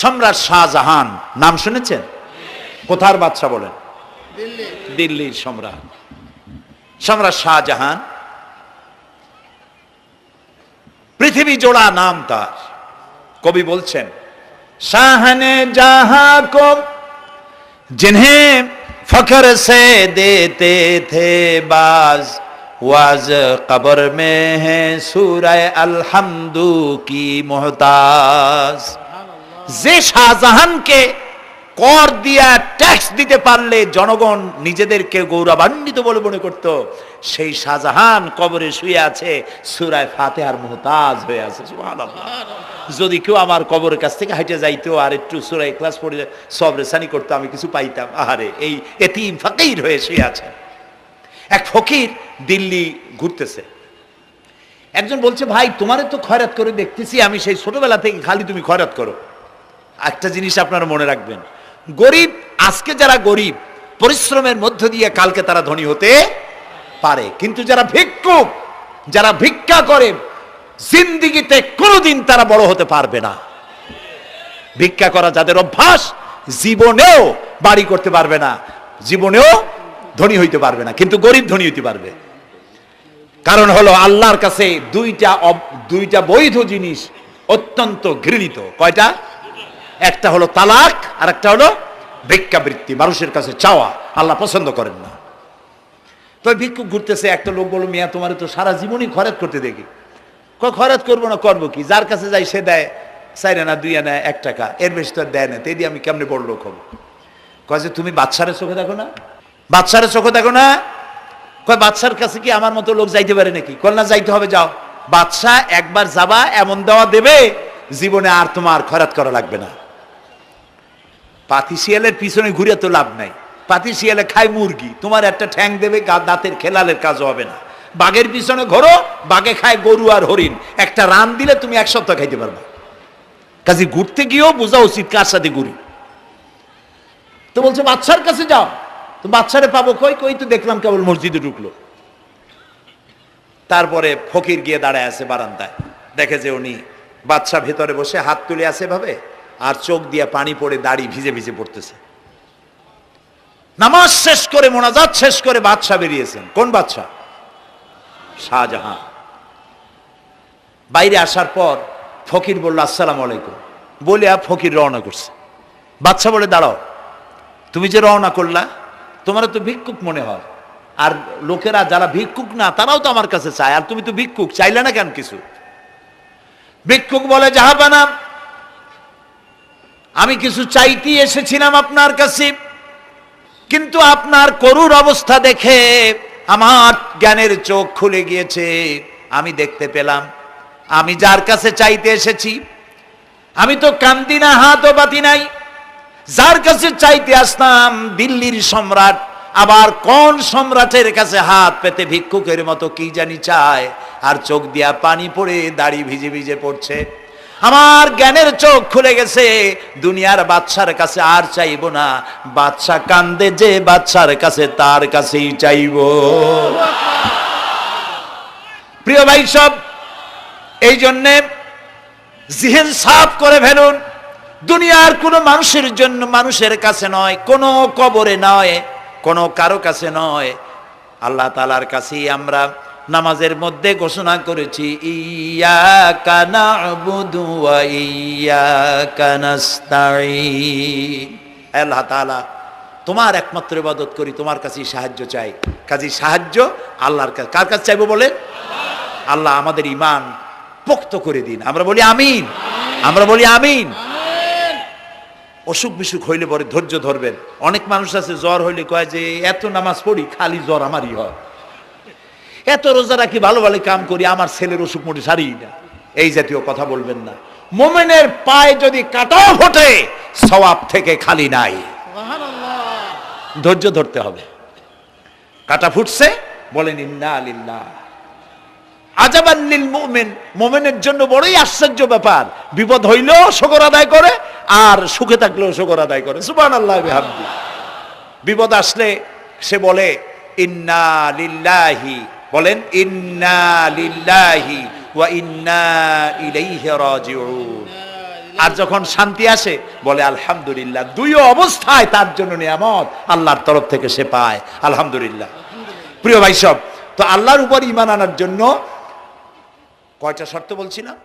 সম্রাট শাহজাহান নাম শুনেছেন? কোথার বাদশা বলেন? দিল্লির সম্রাট। সম্রাট শাহজাহান পৃথিবী জোড়া নাম তার। কবি বলছেন, শাহনে জাহাं को जिन्हें फख्र से देते थे बाज वाज कब्र में है सूरह अलहम्दु की मोहताज। যে শাহজাহানকে কর দিয়া ট্যাক্স দিতে পারলে জনগণ নিজেদেরকে গৌরবান্বিত বলে মনে করত, সেই শাহজাহান কবরে শুয়ে আছে, সূরা ফাতিহার মুহতাজ হয়ে আছে। সুবহানাল্লাহ। যদি কেউ আমার কবরের কাছ থেকে হেঁটে যাইতো আর একটু সূরা ইখলাস পড়ে সবরেসানি করতো, আমি কিছু পাইতাম। আহারে, এই এতিম ফকির হয়ে শুয়ে আছে। এক ফকির দিল্লি ঘুরতেছে। একজন বলছে, ভাই তোমারে তো খয়রাত করে দেখতেছি আমি সেই ছোটবেলা থেকে, খালি তুমি খয়রাত করো। একটা জিনিস আপনারা মনে রাখবেন, গরিব, আজকে যারা গরিব পরিশ্রমের মধ্য দিয়ে কালকে তারা ধনী হতে পারে, কিন্তু যারা ভিক্ষুক, যারা ভিক্ষা করে, জিন্দেগিতে কোনোদিন তারা বড় হতে পারবে না। ভিক্ষা করা যাদের অভ্যাস, জীবনেও বাড়ি করতে পারবে না, জীবনেও ধনী হইতে পারবে না, কিন্তু গরিব ধনী হইতে পারবে। কারণ হলো আল্লাহর কাছে দুইটা বৈধ জিনিস অত্যন্ত ঘৃণিত। কয়টা? একটা হলো তালাক, আর একটা হলো ভিক্ষাবৃত্তি, মানুষের কাছে চাওয়া। আল্লাহ পছন্দ করেন না। তো ভিক্ষুক ঘুরতেছে, একটা লোক বলল, মিয়া তোমার তো সারা জীবনই খয়রাত করতে দেখি। খয়রাত করবো না, করবো কি? যার কাছে যাই সে দেয় 4 আনা 2 আনা 1 টাকা, এর বেশি তো দেয় না। তেই দিয়ে আমি কেমনে বড় লোক হবো? কয় যে তুমি বাদশারে চোখে দেখো না, বাদশারে চোখে দেখো না। কয় বাদশার কাছে কি আমার মতো লোক যাইতে পারে নাকি? কল না, যাইতে হবে, যাও। বাদশা একবার যাবা, এমন দেওয়া দেবে জীবনে আর তোমার খয়রাত করা লাগবে না। পাতি শিয়ালের পিছনে ঘুরে তো লাভ নাই। পাতি শিয়ালে খায় মুরগি, তোমার একটা ঠ্যাং দেবে, দাঁতের খেলালের কাজও হবে না। বাঘের পিছনে ঘোরো, বাঘে খায় গরু আর হরিণ, একটা রান দিলে তুমি 1 সপ্তাহ খাইতে পারবা। কাজে ঘুরতে গিয়েও বোঝা উচিত কার সাথে ঘুরি। তো বলছে বাদশার কাছে যাও। তো বাদশারে পাবো কই? কই তো দেখলাম কেবল মসজিদে ঢুকলো। তারপরে ফকির গিয়ে দাঁড়ায় আছে বারান্দায়, দেখে যে উনি বাদশা ভেতরে বসে হাত তুলে আছে ভাবে, আর চোখ দিয়ে পানি পড়ে দাড়ি ভিজে ভিজে পড়তেছে। নামাজ শেষ করে, মোনাজাত শেষ করে বাদশা বেরিয়েছেন। কোন বাদশা? শাহজাহান। বাইরে আসার পর ফকির বলল, আসসালামু আলাইকুম বলে ফকির রওনা করছে। বাদশা বলে, দাঁড়াও, তুমি যে রওনা করলা, তোমার তো ভিক্ষুক মনে হয়, আর লোকেরা যারা ভিক্ষুক না তারাও তো আমার কাছে চায়, আর তুমি তো ভিক্ষুক, চাইলে না কেন কিছু? ভিক্ষুক বলে, জাহাপানা, আমি কিছু চাইতে এসেছিলাম আপনার কাছে, কিন্তু আপনার করুণ অবস্থা দেখে আমার জ্ঞানের চোখ খুলে গিয়েছে। আমি দেখতে পেলাম আমি যার কাছে চাইতে এসেছি, আমি তো কান্দি না, হাতও বাতি নাই। যার কাছে চাইতে আসলাম দিল্লির সম্রাট, আবার কোন সম্রাটের কাছে হাত পেতে ভিক্ষুকের মতো কি জানি চায়, আর চোখ দিয়া পানি পড়ে দাড়ি ভিজে ভিজে পড়ছে। আমার জ্ঞানের চোখ খুলে গেছে, দুনিয়ার বাদশার কাছে আর চাইব না। বাদশা কান্দে যে বাদশার কাছে, তার কাছেই চাইব। প্রিয় ভাই সব, এই জন্যে জিহ্ন সাফ করে ফেলুন। দুনিয়ার কোনো মানুষের জন্য, মানুষের কাছে নয়, কোনো কবরে নয়, কোনো কারো কাছে নয়, আল্লাহ তাআলার কাছেই আমরা নামাজের মধ্যে ঘোষণা করেছি, ইয়্যাকা না'বুদু ওয়া ইয়্যাকা নাস্তাঈন। আল্লাহ তাআলা, তোমার একমাত্র ইবাদত করি, তোমার কাছেই সাহায্য চাই। কাজেই সাহায্য আল্লাহর কাছে। কার কাছে চাইবো বলে? আল্লাহ আমাদের ঈমান পোক্ত করে দিন। আমরা বলি আমিন, আমরা বলি আমিন। অসুখ বিসুখ হইলে পরে ধৈর্য ধরবেন। অনেক মানুষ আছে জ্বর হইলে কয় যে এত নামাজ পড়ি খালি জ্বর আমারই হয়, এত রোজা রাখি, ভালো ভালো কাম করি, আমার ছেলের অসুখ মোটে সারি না। এই জাতীয় কথা বলবেন না। মুমিনের পায়ে যদি কাঁটাও ফোটে, সওয়াব থেকে খালি নাই। ধৈর্য ধরতে হবে। কাঁটা ফুটছে, বলেন ইন্না লিল্লাহ। আজাবান লিল মুমিন, মুমিনের জন্য বড়ই আশ্চর্য ব্যাপার, বিপদ হইলেও শুকর আদায় করে, আর সুখে থাকলেও শুকর আদায় করে। সুবহানাল্লাহ বিহামদি। বিপদ আসলে সে বলে ইন্না লিল্লাহি, বলেন ইন্না লিল্লাহি ওয়া ইন্না ইলাইহি রাজিউন। আর যখন শান্তি আসে বলে আলহামদুলিল্লাহ। দুই অবস্থায় তার জন্য নিয়ামত আল্লাহর তরফ থেকে সে পায়, আলহামদুলিল্লাহ। প্রিয় ভাই সব, তো আল্লাহর উপর ঈমান আনার জন্য কয়টা শর্ত বলছিলাম?